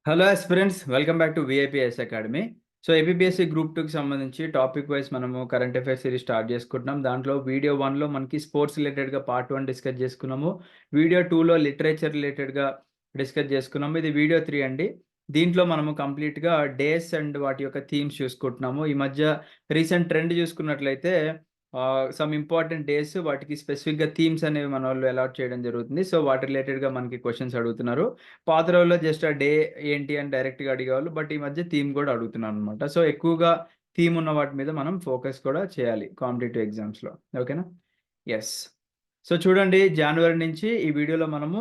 Hello aspirants, welcome back to VIPS academy. So APSC group 2కి సంబంధించి topic wise మనము current affairs series start చేసుకుంటున్నాం. దాంట్లో video 1లో మనకి స్పోర్ట్స్ రిలేటెడ్గా పార్ట్ 1 డిస్కస్ చేసుకున్నాము. వీడియో 2లో లిటరేచర్ రిలేటెడ్గా డిస్కస్ చేసుకున్నాము. ఇది వీడియో 3 అండి. దీంట్లో మనము కంప్లీట్గా డేస్ అండ్ వాటి యొక్క థీమ్స్ చూసుకుంటున్నాము. ఈ మధ్య రీసెంట్ ట్రెండ్ చూసుకున్నట్లయితే సమ్ ఇంపార్టెంట్ డేస్ వాటికి స్పెసిఫిక్గా థీమ్స్ అనేవి మన వాళ్ళు అలాట్ చేయడం జరుగుతుంది. సో వాటి రిలేటెడ్గా మనకి క్వశ్చన్స్ అడుగుతున్నారు. పాత రోజుల్లో జస్ట్ ఆ డే ఏంటి అని డైరెక్ట్గా అడిగేవాళ్ళు, బట్ ఈ మధ్య థీమ్ కూడా అడుగుతున్నాను అనమాట. సో ఎక్కువగా థీమ్ ఉన్న వాటి మీద మనం ఫోకస్ కూడా చేయాలి కాంపిటేటివ్ ఎగ్జామ్స్లో. ఓకేనా? ఎస్. సో చూడండి, జనవరి నుంచి ఈ వీడియోలో మనము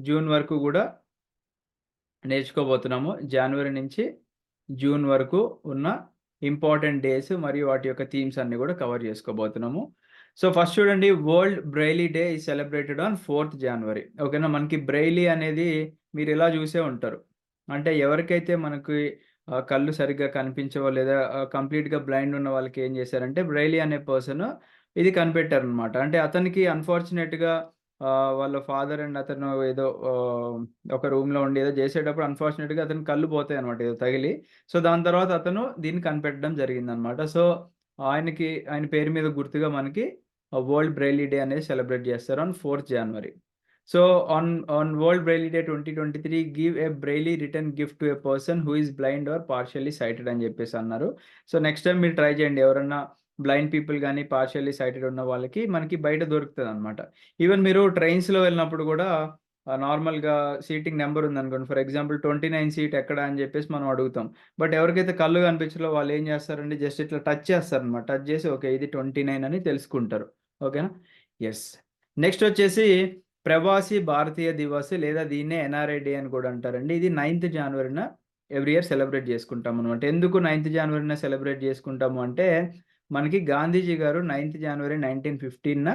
జూన్ వరకు కూడా నేర్చుకోబోతున్నాము. జనవరి నుంచి జూన్ వరకు ఉన్న ఇంపార్టెంట్ డేస్ మరియు వాటి యొక్క థీమ్స్ అన్ని కూడా కవర్ చేసుకోబోతున్నాము. సో ఫస్ట్ చూడండి, world Braille day is celebrated on 4th జనవరి. ఓకేనా? మనకి బ్రెయిలీ అనేది మీరు ఇలా చూసే ఉంటారు. అంటే ఎవరికైతే మనకి కళ్ళు సరిగ్గా కనిపించవో లేదా కంప్లీట్గా బ్లైండ్ ఉన్న వాళ్ళకి ఏం చేశారంటే బ్రెయిలీ అనే పర్సన్ ఇది కనిపెట్టారనమాట. అంటే అతనికి అన్ఫార్చునేట్గా వాళ్ళ ఫాదర్ అండ్ అతను ఏదో ఒక రూమ్లో ఉండి ఏదో చేసేటప్పుడు అన్ఫార్చునేట్గా అతని కళ్ళు పోతాయి అనమాట, ఏదో తగిలి. సో దాని తర్వాత అతను దీన్ని కనిపెట్టడం జరిగిందనమాట. సో ఆయన పేరు మీద గుర్తుగా మనకి వరల్డ్ బ్రెయిలీ డే అనేది సెలబ్రేట్ చేస్తారు on 4th January. So on world Braille day 2023 give a Braille return gift to a person who is blind or partially sighted అని చెప్పేసి అన్నారు. సో నెక్స్ట్ టైం మీరు ట్రై చేయండి. ఎవరన్నా బ్లైండ్ పీపుల్ కానీ partially sighted ఉన్న వాళ్ళకి మనకి బయట దొరుకుతుంది అనమాట. ఈవెన్ మీరు ట్రైన్స్లో వెళ్ళినప్పుడు కూడా నార్మల్గా సీటింగ్ నెంబర్ ఉందనుకోండి, ఫర్ ఎగ్జాంపుల్ 29 సీట్ ఎక్కడ అని చెప్పేసి మనం అడుగుతాం. బట్ ఎవరికైతే కళ్ళు కనిపించలో వాళ్ళు ఏం చేస్తారంటే జస్ట్ ఇట్లా టచ్ చేస్తారనమాట. టచ్ చేసి ఓకే ఇది 29 అని తెలుసుకుంటారు. ఓకేనా? ఎస్. నెక్స్ట్ వచ్చేసి ప్రవాసీ భారతీయ దివస్ లేదా దీన్నే ఎన్ఆర్ఐ డే అని కూడా అంటారండి. ఇది 9th జనవరిన ఎవ్రీ ఇయర్ సెలబ్రేట్ చేసుకుంటాం అనమాట. ఎందుకు 9th జనవరిన సెలబ్రేట్ చేసుకుంటాము అంటే మనకి గాంధీజీ గారు 9th జనవరి 1915న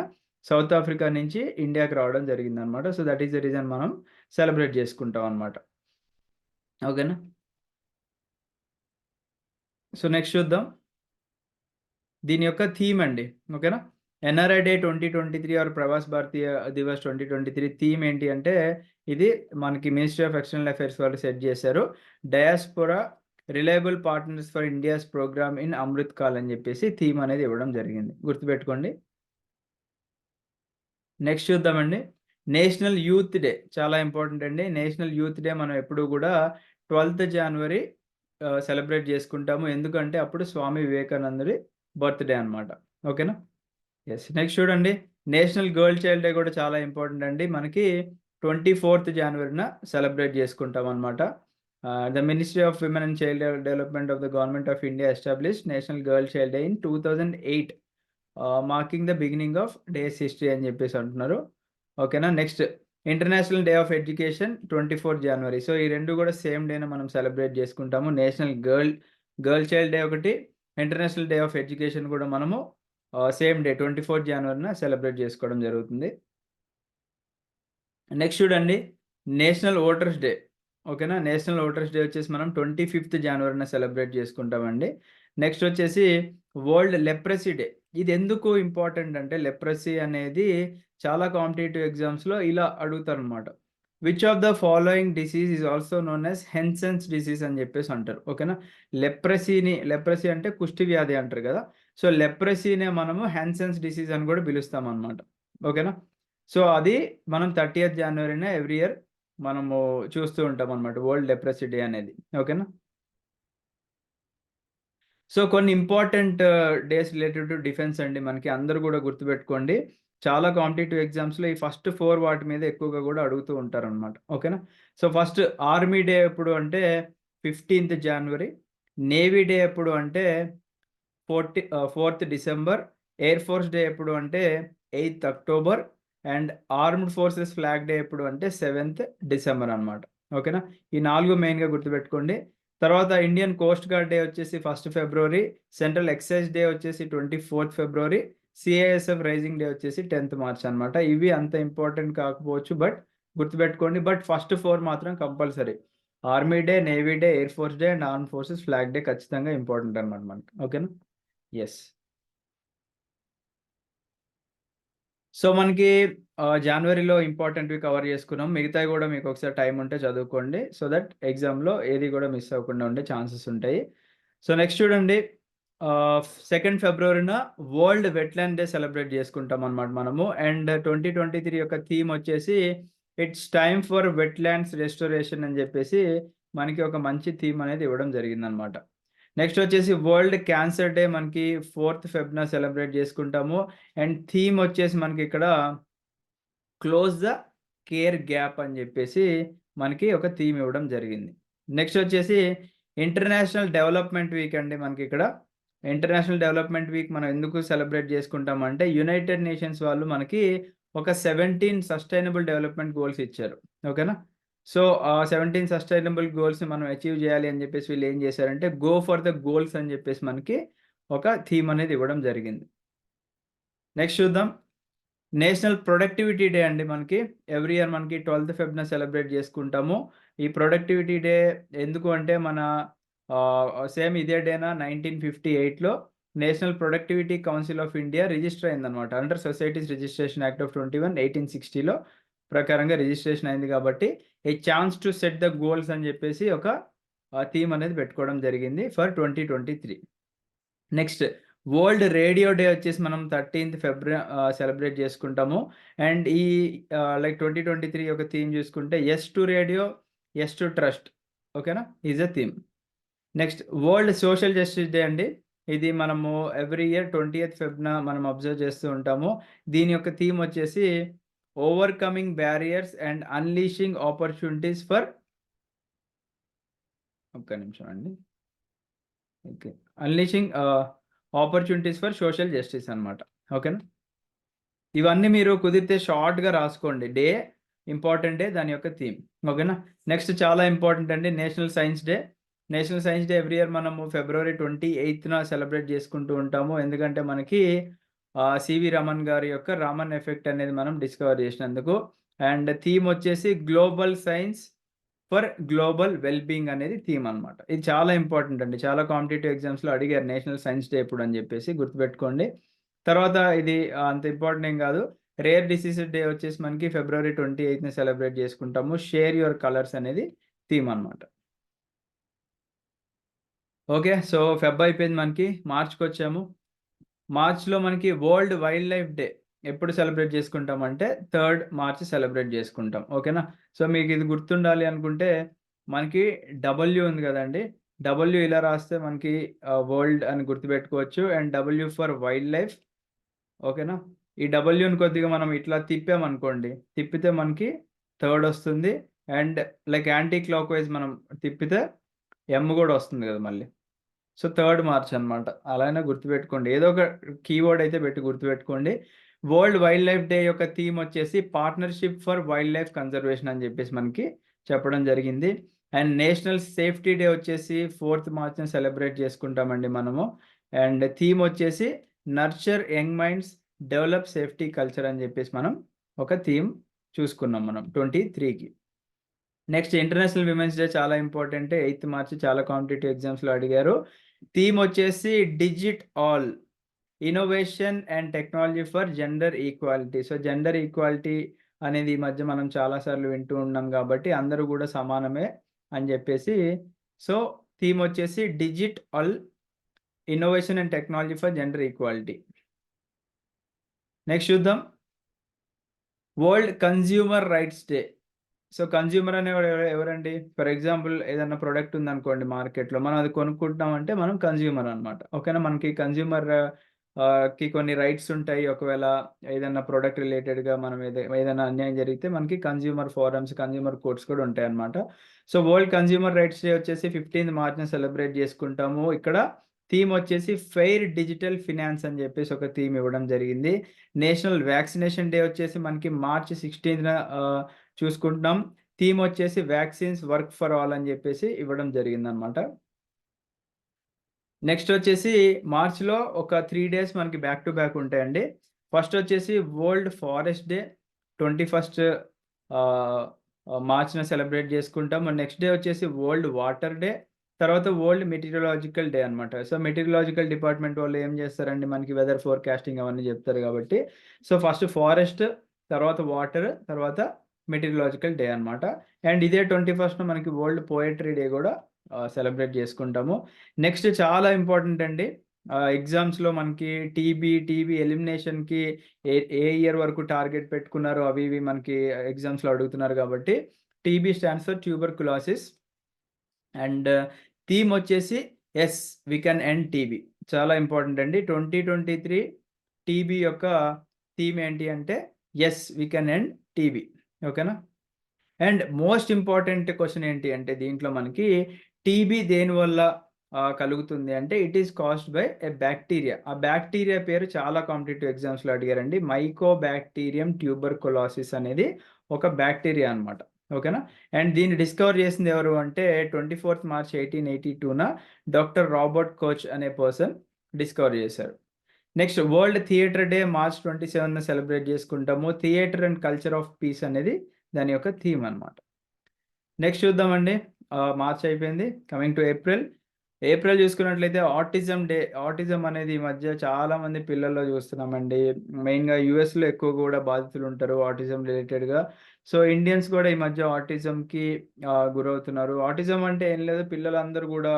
సౌత్ ఆఫ్రికా నుంచి ఇండియాకి రావడం జరిగిందనమాట. So that is the reason మనం సెలబ్రేట్ చేసుకుంటాం అనమాట. ఓకేనా? సో నెక్స్ట్ చూద్దాం దీని యొక్క థీమ్ అండి. ఓకేనా? NRI day 2023 or Pravas Bharatiya Divas 2023 theme ఏంటి అంటే ఇది మనకి మినిస్ట్రీ ఆఫ్ ఎక్స్టర్నల్ అఫైర్స్ వాళ్ళు సెట్ చేశారు. Diaspora reliable partners for India's programme in Amrit Kaal అని చెప్పేసి థీమ్ అనేది ఇవ్వడం జరిగింది. గుర్తుపెట్టుకోండి. నెక్స్ట్ చూద్దామండి, నేషనల్ యూత్ డే చాలా ఇంపార్టెంట్ అండి. నేషనల్ యూత్ డే మనం ఎప్పుడు కూడా 12th జనవరి సెలబ్రేట్ చేసుకుంటాము. ఎందుకంటే అప్పుడు స్వామి వివేకానందుడి బర్త్డే అనమాట. ఓకేనా? ఎస్. నెక్స్ట్ చూడండి, నేషనల్ గర్ల్ చైల్డ్ డే కూడా చాలా ఇంపార్టెంట్ అండి. మనకి 24th జనవరిన సెలబ్రేట్ చేసుకుంటాం అనమాట. The ministry of women and child development of the government of India establish national girl child day in 2008 marking the beginning of days history అని చెప్పేసి అంటున్నారు. ఓకేనా? Next international day of education 24th January. So ఈ రెండు కూడా same డేన మనం celebrate చేసుకుంటాము. National girl child day ఒకటి, ఇంటర్నేషనల్ డే ఆఫ్ ఎడ్యుకేషన్ కూడా మనము సేమ్ డే 24th జనవరిన సెలబ్రేట్ చేసుకోవడం జరుగుతుంది. నెక్స్ట్ చూడండి, నేషనల్ ఓటర్స్ డే. ఓకేనా? నేషనల్ ఓటర్స్ డే వచ్చేసి మనం 25th జనవరిన సెలబ్రేట్ చేసుకుంటామండి. నెక్స్ట్ వచ్చేసి వరల్డ్ లెప్రసీ డే. ఇది ఎందుకు ఇంపార్టెంట్ అంటే లెప్రసీ అనేది చాలా కాంపిటేటివ్ ఎగ్జామ్స్లో ఇలా అడుగుతారనమాట. Which of the following disease is also known as Hansen's disease అని చెప్పేసి అంటారు. ఓకేనా? లెప్రసీ అంటే కుష్టి వ్యాధి అంటారు కదా. సో లెప్రసీనే మనము హ్యాన్సన్స్ డిసీజ్ అని కూడా పిలుస్తాం అనమాట. ఓకేనా? సో అది మనం 30th జనవరిన ఎవ్రీ ఇయర్ మనము చూస్తూ ఉంటాం అనమాట, వరల్డ్ లెప్రసీ డే అనేది. ఓకేనా? సో కొన్ని important days related to defence అండి. మనకి అందరూ కూడా గుర్తుపెట్టుకోండి. చాలా కాంపిటేటివ్ ఎగ్జామ్స్లో ఈ ఫస్ట్ 4 వాటి మీద ఎక్కువగా కూడా అడుగుతూ ఉంటారనమాట. ఓకేనా? సో ఫస్ట్ ఆర్మీ డే ఎప్పుడు అంటే 15th జనవరి. నేవీ డే ఎప్పుడు అంటే 4th December. Air force day ఎప్పుడు అంటే 8th October. And armed forces flag day ఎప్పుడు అంటే 7th డిసెంబర్ అనమాట. ఓకేనా? ఈ 4 మెయిన్గా గుర్తుపెట్టుకోండి. తర్వాత ఇండియన్ కోస్ట్ గార్డ్ డే వచ్చేసి 1st ఫిబ్రవరి. సెంట్రల్ ఎక్సైజ్ డే వచ్చేసి 24th ఫిబ్రవరి. సిఐఎస్ఎఫ్ రైజింగ్ డే వచ్చేసి 10th మార్చ్ అనమాట. ఇవి అంత ఇంపార్టెంట్ కాకపోవచ్చు, బట్ గుర్తుపెట్టుకోండి. బట్ ఫస్ట్ 4 మాత్రం compulsory. Army day, navy day, air force day and arm forces flag day ఖచ్చితంగా ఇంపార్టెంట్ అనమాట మనకి. ఓకేనా? ఎస్. సో మనకి జనవరిలో ఇంపార్టెంట్‌వి కవర్ చేసుకున్నాం. మిగతాయి గూడా మీకు ఒకసారి టైం ఉంటే చదువుకోండి. సో దట్ ఎగ్జామ్‌లో ఏది గూడా మిస్ అవ్వకుండా ఉండే ఛాన్సెస్ ఉంటాయి. సో నెక్స్ట్ చూడండి 2 ఫిబ్రవరిన వరల్డ్ వెట్‌ల్యాండ్ డే సెలబ్రేట్ చేసుకుంటామనమాట మనము. అండ్ 2023 యొక్క థీమ్ వచ్చేసి ఇట్స్ టైమ్ ఫర్ వెట్‌ల్యాండ్స్ రెస్టోరేషన్ అని జెప్పేసి మనకి ఒక మంచి థీమ్ అనేది ఇవ్వడం జరిగిందనమాట. నెక్స్ట్ వచ్చేసి వరల్డ్ క్యాన్సర్ డే మనకి 4 ఫెబ్‌న సెలబ్రేట్ చేసుకుంటాము. అండ్ థీమ్ వచ్చేసి మనకి ఇక్కడ క్లోజ్ ద కేర్ గ్యాప్ అని చెప్పేసి మనకి ఒక థీమ్ ఇవ్వడం జరిగింది. నెక్స్ట్ వచ్చేసి ఇంటర్నేషనల్ డెవలప్మెంట్ వీక్ అండి మనకి ఇక్కడ. ఇంటర్నేషనల్ డెవలప్మెంట్ వీక్ మనం ఎందుకు సెలబ్రేట్ చేసుకుంటామంటే యునైటెడ్ నేషన్స్ వాళ్ళు మనకి ఒక 17 సస్టైనబుల్ డెవలప్మెంట్ గోల్స్ ఇచ్చారు. ఓకేనా? సో, ఆ 17 సస్టైనబుల్ గోల్స్‌ని మనం అచీవ్ చేయాలి అని చెప్పేసి వీళ్ళు ఏం చేశారంటే గో ఫర్ ద గోల్స్ అని చెప్పేసి మనకి ఒక థీమ్ అనేది ఇవ్వడం జరిగింది. నెక్స్ట్ చూద్దాం. నేషనల్ ప్రొడక్టివిటీ డే అండి మనకి. ఎవ్రీ ఇయర్ మనకి 12థ్ ఫెబ్‌న సెలబ్రేట్ చేసుకుంటాము. ఈ ప్రొడక్టివిటీ డే ఎందుకు అంటే మన సేమ్ ఇదే డేన 1958లో National Productivity Council of India register అయిందనమాట. Under Societies Registration Act of 21 1860లో ప్రకారంగా రిజిస్ట్రేషన్ అయింది కాబట్టి a chance to set the goals అని చెప్పేసి ఒక థీమ్ అనేది పెట్టుకోవడం జరిగింది for 2023. Next World Radio Day వచ్చేసి మనం 13థ్ సెలబ్రేట్ చేసుకుంటాము. అండ్ ఈ లైక్ 2023 యొక్క థీమ్ చూసుకుంటే yes to radio, yes to trust. ఓకేనా? Is a theme. Next World Social Justice day అండి. ఇది మనము ఎవ్రీ ఇయర్ 20థ్ ఫెబ్‌న మనం అబ్జర్వ్ చేస్తూ ఉంటాము. దీని యొక్క థీమ్ వచ్చేసి overcoming barriers and unleashing opportunities for ఒక్క నిమిషం అండి. Okay. Unleashing opportunities for social justice అన్నమాట. ఓకేనా? ఇవన్నీ మీరు కుదిరితే షార్ట్‌గా రాసుకోండి. డే, ఇంపార్టెంట్ డే, దాని యొక్క థీమ్. ఓకేనా? నెక్స్ట్ చాలా ఇంపార్టెంట్ అండి national science day. National science day every year మనము ఫిబ్రవరి 28న సెలబ్రేట్ చేసుకుంటూ ఉంటాము. ఎందుకంటే మనకి సివి రమన్ గారి యొక్క రామన్ ఎఫెక్ట్ అనేది మనం డిస్కవర్ చేసినందుకు. అండ్ థీమ్ వచ్చేసి global science for global well being అనేది థీమ్ అన్నమాట. ఇది చాలా ఇంపార్టెంట్ అండి. చాలా కాంపిటీటివ్ ఎగ్జామ్స్‌లో అడిగారు నేషనల్ సైన్స్ డే ఎప్పుడు అని చెప్పేసి గుర్తుపెట్టుకోండి. తర్వాత ఇది అంత ఇంపార్టెంట్ ఏం కాదు. రేర్ డిసీజెస్ డే వచ్చేసి మనకి ఫిబ్రవరి 28న సెలబ్రేట్ చేసుకుంటాము. షేర్ యువర్ కలర్స్ అనేది థీమ్ అన్నమాట. ఓకే. సో, ఫెబ్ అయిపోయింది మనకి. మార్చ్‌కొచ్చాము. మార్చ్‌లో మనకి వరల్డ్ వైల్డ్ లైఫ్ డే ఎప్పుడు సెలబ్రేట్ చేసుకుంటామంటే 3 మార్చ్ సెలబ్రేట్ చేసుకుంటాం. ఓకేనా? సో, మీకు ఇది గుర్తుండాలి అనుకుంటే మనకి డబ్ల్యూ ఉంది కదండీ! డబ్ల్యూ ఇలా రాస్తే మనకి వరల్డ్ అని గుర్తుపెట్టుకోవచ్చు. And W for wild life. ఓకేనా? ఈ డబ్ల్యూని కొద్దిగా మనం ఇట్లా తిప్పామనుకోండి. తిప్పితే మనకి థర్డ్ వస్తుంది. And like anticlockwise మనం తిప్పితే ఎమ్ గూడా వస్తుంది గదా! మళ్ళీ. సో, 3 మార్చ్ అన్నమాట. అలా అయినా గుర్తుపెట్టుకోండి. ఏదో ఒక కీవర్డ్ అయితే పెట్టి గుర్తుపెట్టుకోండి. వరల్డ్ వైల్డ్ లైఫ్ డే యొక్క థీమ్ వచ్చేసి partnership for wild life conservation అని జెప్పేసి మనకి చెప్పడం జరిగింది. అండ్ నేషనల్ సేఫ్టీ డే వచ్చేసి 4థ్ మార్చ్‌న సెలబ్రేట్ చేసుకుంటామండి మనము. అండ్ థీమ్ వచ్చేసి nurture young minds, develop safety culture అని జెప్పేసి మనం ఒక థీమ్ చూసుకున్నాం మనం 23కి. నెక్స్ట్ ఇంటర్నేషనల్ విమెన్స్ డే చాలా ఇంపార్టెంట్. 8థ్ మార్చ్ చాలా కాంపిటీటివ్ ఎగ్జామ్స్‌లో అడిగారు. థీమ్ వచ్చేసి digit all innovation and technology for gender equality. So, gender equality అనేది ఈ మధ్య మనం చాలా సార్లు వింటూ ఉన్నాం గాబట్టి అందరూ గూడా సమానమే అని జెప్పేసి సో, థీమ్ వచ్చేసి digit all innovation and technology for gender equality. Next చూద్దాం. World Consumer Rights Day. So, consumer అనేవాడు ఎవరండి? ఫర్ ఎగ్జాంపుల్ ఏదన్నా ప్రొడక్ట్ ఉందనుకోండి మార్కెట్‌లో. మనం అది కొనుక్కుంటున్నామంటే మనం కన్స్యూమర్ అన్నమాట. ఓకేనా? మనకి కన్స్యూమర్ కి కొన్ని రైట్స్ ఉంటాయి. ఒకవేళ ఏదన్నా ప్రొడక్ట్ రిలేటెడ్‌గా మనం ఏదైనా అన్యాయం జరిగితే మనకి కన్స్యూమర్ ఫోరమ్స్, కన్స్యూమర్ కోర్ట్స్ కూడా ఉంటాయన్నమాట. So, world Consumer Rights day వచ్చేసి 15థ్ మార్చ్‌న సెలబ్రేట్ చేసుకుంటాము. ఇక్కడ థీమ్ వచ్చేసి ఫెయిర్ డిజిటల్ ఫినాన్స్ అని చెప్పేసి ఒక థీమ్ ఇవ్వడం జరిగింది. నేషనల్ వ్యాక్సినేషన్ డే వచ్చేసి మనకి మార్చ్ 16న చూసుకుంటున్నాం. థీమ్ వచ్చేసి వ్యాక్సిన్స్ వర్క్ ఫర్ ఆల్ అని చెప్పేసి ఇవ్వడం జరిగిందనమాట. నెక్స్ట్ వచ్చేసి మార్చ్‌లో ఒక 3 డేస్ మనకి బ్యాక్ టు బ్యాక్ ఉంటాయండి. ఫస్ట్ వచ్చేసి వరల్డ్ ఫారెస్ట్ డే 21st ఆహ్, మార్చ్‌న సెలబ్రేట్ చేసుకుంటాం. నెక్స్ట్ డే వచ్చేసి వరల్డ్ వాటర్ డే. తర్వాత వరల్డ్ మెటీరియలాజికల్ డే అనమాట. సో మెటీరియలాజికల్ డిపార్ట్మెంట్ వాళ్ళు ఏం చేస్తారండి, మనకి వెదర్ ఫోర్కాస్టింగ్ అవన్నీ చెప్తారు కాబట్టి, సో ఫస్ట్ ఫారెస్ట్, తర్వాత వాటర్, తర్వాత మెటీరియలాజికల్ డే అనమాట. అండ్ ఇదే 21st మనకి వరల్డ్ పోయట్రీ డే కూడా సెలబ్రేట్ చేసుకుంటాము. నెక్స్ట్ చాలా ఇంపార్టెంట్ అండి, ఎగ్జామ్స్లో మనకి టీబీ ఎలిమినేషన్కి ఏ ఏ ఇయర్ వరకు టార్గెట్ పెట్టుకున్నారో అవి ఇవి మనకి ఎగ్జామ్స్లో అడుగుతున్నారు కాబట్టి, TB stands for tuberculosis. And theme వచ్చేసి yes we can end TB. చాలా ఇంపార్టెంట్ అండి. 2023 టీబీ యొక్క థీమ్ ఏంటి అంటే yes we can end TB. ఓకేనా. అండ్ మోస్ట్ ఇంపార్టెంట్ క్వశ్చన్ ఏంటి అంటే దీంట్లో మనకి టీబీ దేనివల్ల కలుగుతుంది అంటే it is caused by a bacteria. ఆ బ్యాక్టీరియా పేరు చాలా కాంపిటేటివ్ ఎగ్జామ్స్లో అడిగారండి. మైకోబాక్టీరియం ట్యూబర్కులోసిస్ అనేది ఒక బ్యాక్టీరియా అనమాట. ఓకేనా. అండ్ దీన్ని డిస్కవర్ చేసింది ఎవరు అంటే 24th March 1882న డాక్టర్ రాబర్ట్ కోచ్ అనే పర్సన్ డిస్కవర్ చేశారు. Next World Theatre Day March 27న సెలబ్రేట్ చేసుకుంటాము. Theatre and culture of peace అనేది దాని యొక్క థీమ్ అనమాట. నెక్స్ట్ చూద్దామండి, మార్చ్ అయిపోయింది. కమింగ్ టు ఏప్రిల్ చూసుకున్నట్లయితే ఆటిజం డే. ఆటిజం అనేది ఈ మధ్య చాలా మంది పిల్లల్లో చూస్తున్నామండి. మెయిన్గా యూఎస్లో ఎక్కువ కూడా బాధితులు ఉంటారు ఆటిజం రిలేటెడ్గా. సో ఇండియన్స్ కూడా ఈ మధ్య ఆటిజంకి గురవుతున్నారు. ఆటిజం అంటే ఏం లేదు, పిల్లలందరూ కూడా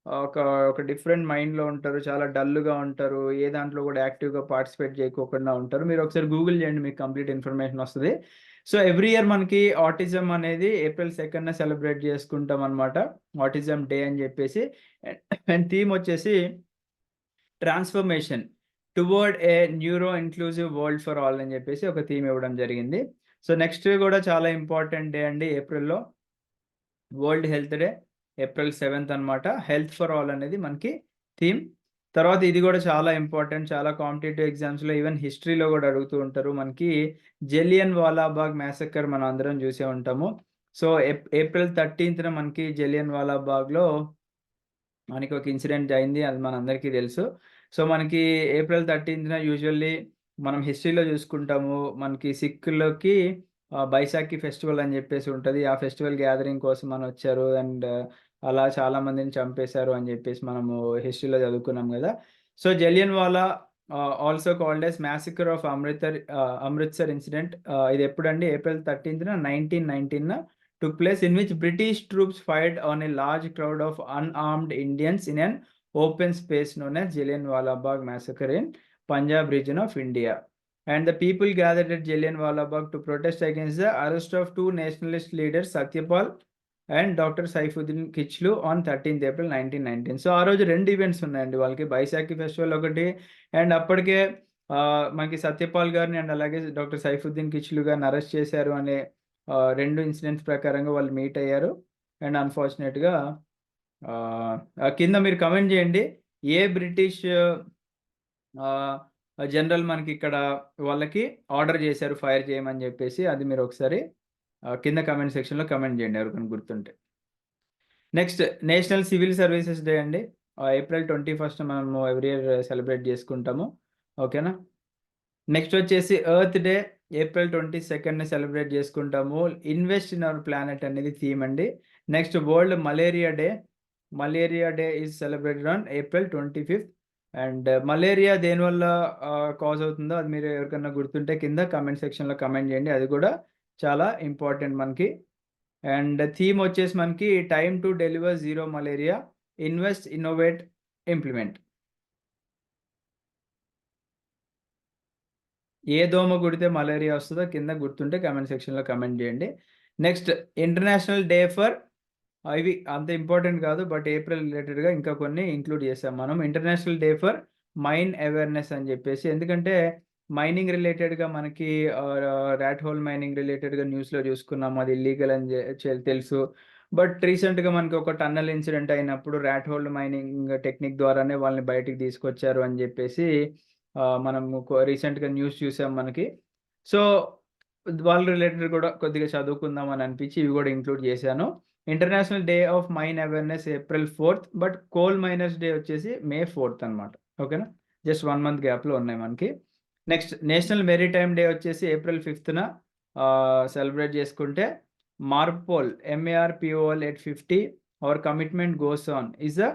ఒక ఒక డిఫరెంట్ మైండ్లో ఉంటారు, చాలా డల్గా ఉంటారు, ఏ దాంట్లో కూడా యాక్టివ్గా పార్టిసిపేట్ చేయకోకుండా ఉంటారు. మీరు ఒకసారి గూగుల్ చేయండి, మీకు కంప్లీట్ ఇన్ఫర్మేషన్ వస్తుంది. సో ఎవ్రీ ఇయర్ మనకి ఆటిజం అనేది April 2న సెలబ్రేట్ చేసుకుంటాం అనమాట, ఆటిజం డే అని చెప్పేసి. అండ్ థీమ్ వచ్చేసి transformation towards A neuro inclusive world for all అని చెప్పేసి ఒక థీమ్ ఇవ్వడం జరిగింది. సో నెక్స్ట్ కూడా చాలా ఇంపార్టెంట్ డే అండి ఏప్రిల్లో, world health day, April 7th అనమాట. హెల్త్ ఫర్ ఆల్ అనేది మనకి థీమ్. తర్వాత ఇది కూడా చాలా ఇంపార్టెంట్, చాలా కాంపిటేటివ్ ఎగ్జామ్స్లో ఈవెన్ హిస్టరీలో కూడా అడుగుతూ ఉంటారు. మనకి జలియన్ వాలాబాగ్ మ్యాసక్కర్ మనం అందరం చూసే ఉంటాము. సో April 13th మనకి జలియన్ వాలాబాగ్లో మనకి ఒక ఇన్సిడెంట్ అయింది, అది మనందరికీ తెలుసు. సో మనకి April 13th యూజువల్లీ మనం హిస్టరీలో చూసుకుంటాము, మనకి సిక్కులకి బైసాఖి ఫెస్టివల్ అని చెప్పేసి ఉంటుంది. ఆ ఫెస్టివల్ గ్యాదరింగ్ కోసం అని వచ్చారు అండ్ అలా చాలా మందిని చంపేశారు అని చెప్పేసి మనము హిస్టరీలో చదువుకున్నాం కదా. So Jallianwala also called as massacre of Amritsar incident. ఇది ఎప్పుడండి, April 13th 1919 took place, in which British troops fired on a large crowd of unarmed Indians in an open space known as Jallianwala Bagh massacre in Punjab region of India. And the people gathered at Jallianwala Bagh to protest against the arrest of two nationalist leaders, Satyapal and Dr. Saifuddin Kichlu on 13th April 1919. So ఆ రోజు రెండు events ఉన్నాయండి వాళ్ళకి, Baisakhi festival ఒకటి, and అప్పటికే మనకి సత్యపాల్ గారిని and అలాగే డాక్టర్ సైఫుద్దీన్ కిచ్లు గారిని అరెస్ట్ చేశారు అనే రెండు ఇన్సిడెంట్స్ ప్రకారంగా వాళ్ళు మీట్ అయ్యారు. అండ్ అన్ఫార్చునేట్గా కింద మీరు కమెంట్ చేయండి ఏ బ్రిటిష్ జనరల్ మనకి ఇక్కడ వాళ్ళకి ఆర్డర్ చేశారు ఫైర్ చేయమని చెప్పేసి, అది మీరు ఒకసారి కింద కమెంట్ సెక్షన్లో కమెంట్ చేయండి ఎవరికైనా గుర్తుంటే. Next national civil services day అండి, April 21st మనము ఎవ్రీ ఇయర్ సెలబ్రేట్ చేసుకుంటాము. ఓకేనా. నెక్స్ట్ వచ్చేసి earth day, April 22nd celebrate చేసుకుంటాము. ఇన్వెస్ట్ ఇన్ అవర్ ప్లానెట్ అనేది థీమ్ అండి. Next world malaria day. Malaria day is celebrated on April 25th. And malaria దేనివల్ల cause అవుతుందో అది మీరు ఎవరికైనా గుర్తుంటే కింద కమెంట్ సెక్షన్లో కమెంట్ చేయండి, అది కూడా చాలా ఇంపార్టెంట్ మనకి. అండ్ థీమ్ వచ్చేసి మనకి time to deliver zero malaria, invest, innovate, implement. ఏ దోమ కుడితే మలేరియా వస్తుందో కింద గుర్తుంటే కమెంట్ సెక్షన్లో కమెంట్ చేయండి. నెక్స్ట్ ఇంటర్నేషనల్ డే ఫర్, ఇవి అంత ఇంపార్టెంట్ కాదు బట్ ఏప్రిల్ రిలేటెడ్గా ఇంకా కొన్ని ఇంక్లూడ్ చేసాం మనం. International day for mine awareness అని చెప్పేసి, ఎందుకంటే మైనింగ్ రిలేటెడ్గా మనకి ర్యాట్ హోల్ మైనింగ్ రిలేటెడ్గా న్యూస్లో చూసుకున్నాం, అది ఇల్లీగల్ అని తెలుసు. బట్ రీసెంట్గా మనకి ఒక టన్నల్ ఇన్సిడెంట్ అయినప్పుడు ర్యాట్ హోల్ మైనింగ్ టెక్నిక్ ద్వారానే వాళ్ళని బయటికి తీసుకొచ్చారు అని చెప్పేసి మనము రీసెంట్గా న్యూస్ చూసాం మనకి. సో వాళ్ళ రిలేటెడ్ కూడా కొద్దిగా చదువుకుందాం అని అనిపించి ఇవి కూడా ఇంక్లూడ్ చేశాను. International day of mine awareness April 4th, but coal miners day వచ్చేసి May 4th అనమాట. ఓకేనా, జస్ట్ 1 month గ్యాప్లో ఉన్నాయి మనకి. నెక్స్ట్ నేషనల్ మెరిటైమ్ డే వచ్చేసి April 5th సెలబ్రేట్ చేసుకుంటే MARPOL MARPOL 850 our commitment goes on is the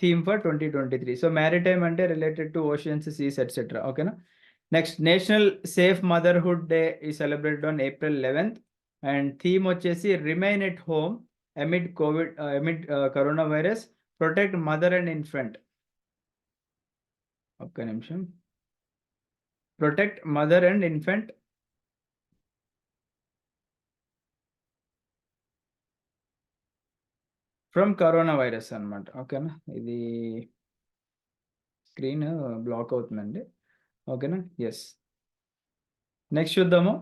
theme for 2023. So maritime అంటే related to oceans, seas etcetera. ఓకేనా. Next National Safe Motherhood Day is celebrated on April 11th. And theme వచ్చేసి remain at home amid corona virus, protect mother and infant. ఒక్క నిమిషం. Protect mother and infant from corona virus అనమాట. ఓకేనా. ఇది screen black అవుతుందండి. ఓకేనా. Yes. Next చూద్దాము.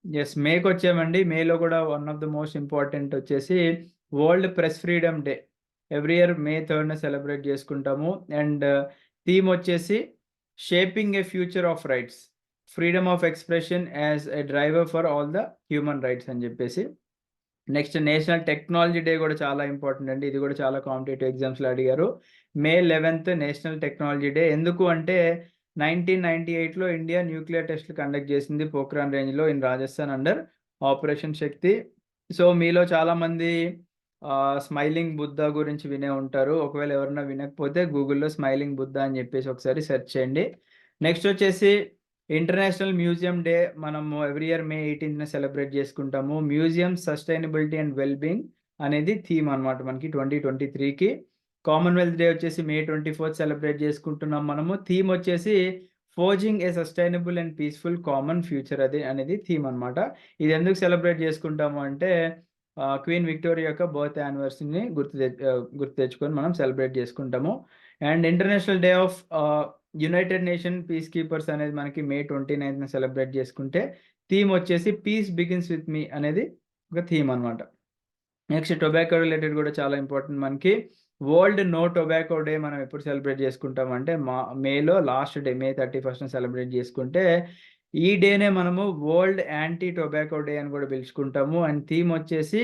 Yes, మేకి వచ్చామండి. మేలో కూడా one of the most important వచ్చేసి World Press Freedom Day. Every year May 3rd celebrate చేసుకుంటాము. అండ్ థీమ్ వచ్చేసి shaping a future of rights, freedom of expression as a driver for all the human rights అని చెప్పేసి. Next national technology day కూడా చాలా important అండి. ఇది కూడా చాలా కాంపిటేటివ్ ఎగ్జామ్స్లో అడిగారు. May 11th national technology day. ఎందుకు అంటే 1998లో ఇండియా న్యూక్లియర్ టెస్ట్లు కండక్ట్ చేసింది పోఖ్రాన్ రేంజ్లో in Rajasthan under operation Shakti. So మీలో చాలామంది స్మైలింగ్ బుద్ధ గురించి వినే ఉంటారు. ఒకవేళ ఎవరైనా వినకపోతే గూగుల్లో స్మైలింగ్ బుద్ధ అని చెప్పేసి ఒకసారి సెర్చ్ చేయండి. నెక్స్ట్ వచ్చేసి ఇంటర్నేషనల్ మ్యూజియం డే మనము every year May 18th celebrate చేసుకుంటాము. మ్యూజియం సస్టైనబిలిటీ అండ్ వెల్బీయింగ్ అనేది థీమ్ అనమాట మనకి 2023కి. కామన్వెల్త్ డే వచ్చేసి May 24th సెలబ్రేట్ చేసుకుంటున్నాం మనము. థీమ్ వచ్చేసి forging A sustainable and peaceful common future అనేది థీమ్ అనమాట. ఇది ఎందుకు సెలబ్రేట్ చేసుకుంటాము అంటే క్వీన్ విక్టోరియా యొక్క బర్త్ యానివర్సరీని గుర్తు తెచ్చుకొని మనం సెలబ్రేట్ చేసుకుంటాము. And international day of United nation piece keepers అనేది మనకి May 29th సెలబ్రేట్ చేసుకుంటే థీమ్ వచ్చేసి పీస్ బిగిన్స్ విత్ మీ అనేది ఒక థీమ్ అనమాట. నెక్స్ట్ టొబాకో రిలేటెడ్ కూడా చాలా ఇంపార్టెంట్ మనకి. వరల్డ్ నో టొబాకో డే మనం ఎప్పుడు సెలబ్రేట్ చేసుకుంటాం అంటే మేలో last day May 31st celebrate చేసుకుంటే ఈ డేనే మనము వరల్డ్ యాంటీ టొబాకో డే అని కూడా పిలుచుకుంటాము. అండ్ థీమ్ వచ్చేసి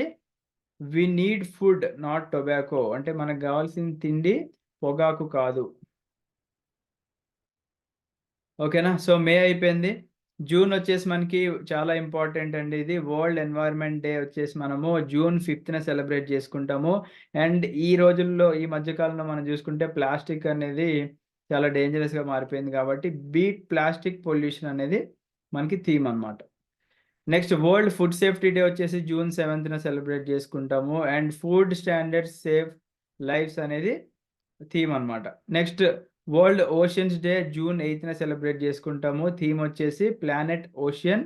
we need food not tobacco, అంటే మనకు కావాల్సిన తిండి పొగాకు కాదు. ఓకేనా. సో మే అయిపోయింది. జూన్ వచ్చేసి మనకి చాలా ఇంపార్టెంట్ అండి. ఇది వరల్డ్ ఎన్వైర్న్మెంట్ డే వచ్చేసి మనము June 5th సెలబ్రేట్ చేసుకుంటాము. అండ్ ఈ రోజుల్లో ఈ మధ్యకాలంలో మనం చూసుకుంటే ప్లాస్టిక్ అనేది చాలా డేంజరస్గా మారిపోయింది కాబట్టి బీట్ ప్లాస్టిక్ పొల్యూషన్ అనేది మనకి థీమ్ అనమాట. Next world food safety day వచ్చేసి June 7th సెలబ్రేట్ చేసుకుంటాము. And food standards save lives అనేది థీమ్ అనమాట. Next world oceans day June 8th celebrate చేసుకుంటాము. థీమ్ వచ్చేసి planet ocean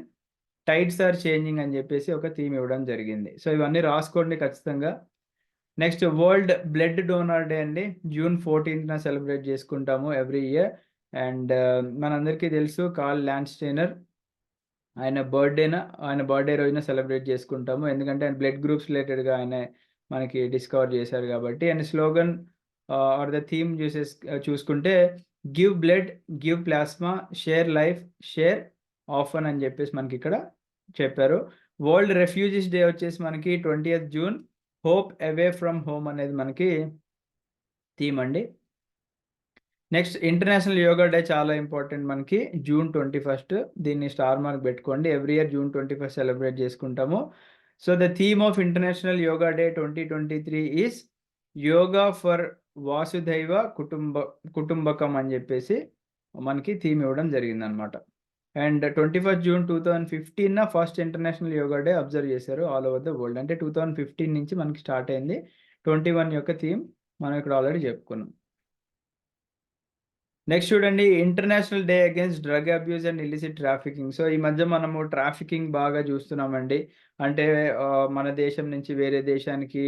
tides are changing అని చెప్పేసి ఒక థీమ్ ఇవ్వడం జరిగింది. సో ఇవన్నీ రాసుకోండి ఖచ్చితంగా. Next world blood donor day అండి. June 14th సెలబ్రేట్ చేసుకుంటాము ఎవ్రీ ఇయర్. అండ్ మనందరికీ తెలుసు కార్ల్ ల్యాండ్స్టైనర్ ఆయన బర్త్డే రోజున సెలబ్రేట్ చేసుకుంటాము. ఎందుకంటే ఆయన బ్లడ్ గ్రూప్స్ రిలేటెడ్గా ఆయన మనకి డిస్కవర్ చేశారు కాబట్టి. And slogan or the theme చూసుకుంటే give blood, give plasma, share life, share often అని చెప్పేసి మనకి ఇక్కడ చెప్పారు. వరల్డ్ రెఫ్యూజీస్ డే వచ్చేసి మనకి 20th June hope away from home అనేది మనకి థీమ్ అండి. నెక్స్ట్ ఇంటర్నేషనల్ యోగా డే చాలా ఇంపార్టెంట్ మనకి June 21st. దీన్ని స్టార్ మార్క్ పెట్టుకోండి. Every year June 21st celebrate చేసుకుంటాము. So the theme of International Yoga Day 2023 is yoga for వాసుదైవ కుటుంబకం అని చెప్పేసి మనకి థీమ్ ఇవ్వడం జరిగిందనమాట. అండ్ 21st June 2015 first International Yoga Day observe చేశారు ఆల్ ఓవర్ ద వరల్డ్. అంటే 2015 నుంచి మనకి స్టార్ట్ అయింది. 21 యొక్క థీమ్ మనం ఇక్కడ ఆల్రెడీ చెప్పుకున్నాం. నెక్స్ట్ చూడండి international day against drug abuse and illicit trafficking. So ఈ మధ్య మనము ట్రాఫికింగ్ బాగా చూస్తున్నామండి. అంటే మన దేశం నుంచి వేరే దేశానికి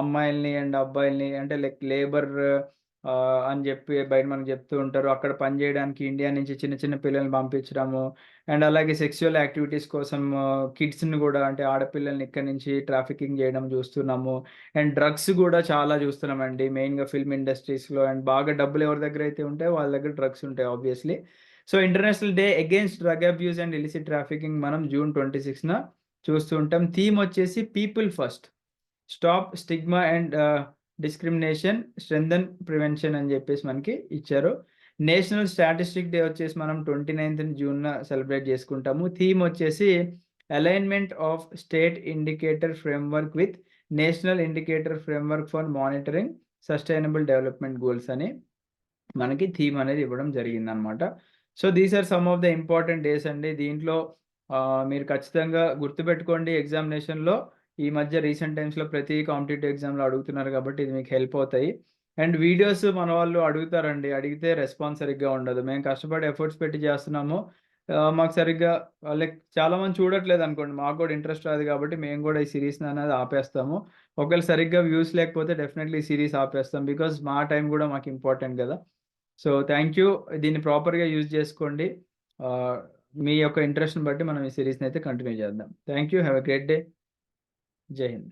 అమ్మాయిల్ని అండ్ అబ్బాయిల్ని అంటే లైక్ లేబర్ అని చెప్పి బయట మనకు చెప్తూ ఉంటారు. అక్కడ పని చేయడానికి ఇండియా నుంచి చిన్న చిన్న పిల్లల్ని పంపించడము. అండ్ అలాగే సెక్సువల్ యాక్టివిటీస్ కోసం కిడ్స్ని కూడా అంటే ఆడపిల్లల్ని ఇక్కడి నుంచి ట్రాఫికింగ్ చేయడం చూస్తున్నాము. అండ్ డ్రగ్స్ కూడా చాలా చూస్తున్నామండి. మెయిన్గా ఫిల్మ్ ఇండస్ట్రీస్లో. అండ్ బాగా డబ్బులు ఎవరి దగ్గర అయితే ఉంటాయో వాళ్ళ దగ్గర డ్రగ్స్ ఉంటాయి obviously. So international day against drug abuse and illicit trafficking మనం June 26న చూస్తూ ఉంటాం. థీమ్ వచ్చేసి people first, stop stigma and discrimination, strengthen prevention అని చెప్పేసి మనకి ఇచ్చారు. నేషనల్ స్టాటిస్టిక్ డే వచ్చేసి మనం 29th June సెలబ్రేట్ చేసుకుంటాము. థీమ్ వచ్చేసి alignment of state indicator framework with national indicator framework for monitoring sustainable development goals అని మనకి థీమ్ అనేది ఇవ్వడం జరిగిందనమాట. So these are some of the important days అండి. దీంట్లో మీరు ఖచ్చితంగా గుర్తుపెట్టుకోండి. ఎగ్జామినేషన్‌లో ఈ మధ్య రీసెంట్ టైమ్స్‌లో ప్రతి కాంపిటీటివ్ ఎగ్జామ్‌లో అడుగుతున్నారు కాబట్టి ఇది మీకు హెల్ప్ అవుతాయి. అండ్ వీడియోస్ మన వాళ్ళు అడుగుతారండి. అడిగితే రెస్పాన్స్ సరిగ్గా ఉండదు. మేము కష్టపడి ఎఫర్ట్స్ పెట్టి చేస్తున్నాము. మాకు సరిగ్గా లైక్ చాలామంది చూడట్లేదనుకోండి. మాకు కూడా ఇంట్రెస్ట్ రాదు కాబట్టి మేము కూడా ఈ సీరీస్‌ని అనేది ఆపేస్తాము. ఒకవేళ సరిగ్గా వ్యూస్ లేకపోతే డెఫినెట్‌లీ ఈ సీరీస్ ఆపేస్తాం. బికాజ్ మా టైం కూడా మాకు ఇంపార్టెంట్ గదా! So thank you. దీన్ని ప్రాపర్‌గా యూజ్ చేసుకోండి. ఆహ్, మీ యొక్క ఇంట్రెస్ట్‌ని బట్టి మనం ఈ సీరీస్‌ని అయితే కంటిన్యూ చేద్దాం. Thank you. Have a great day. జై హింద్.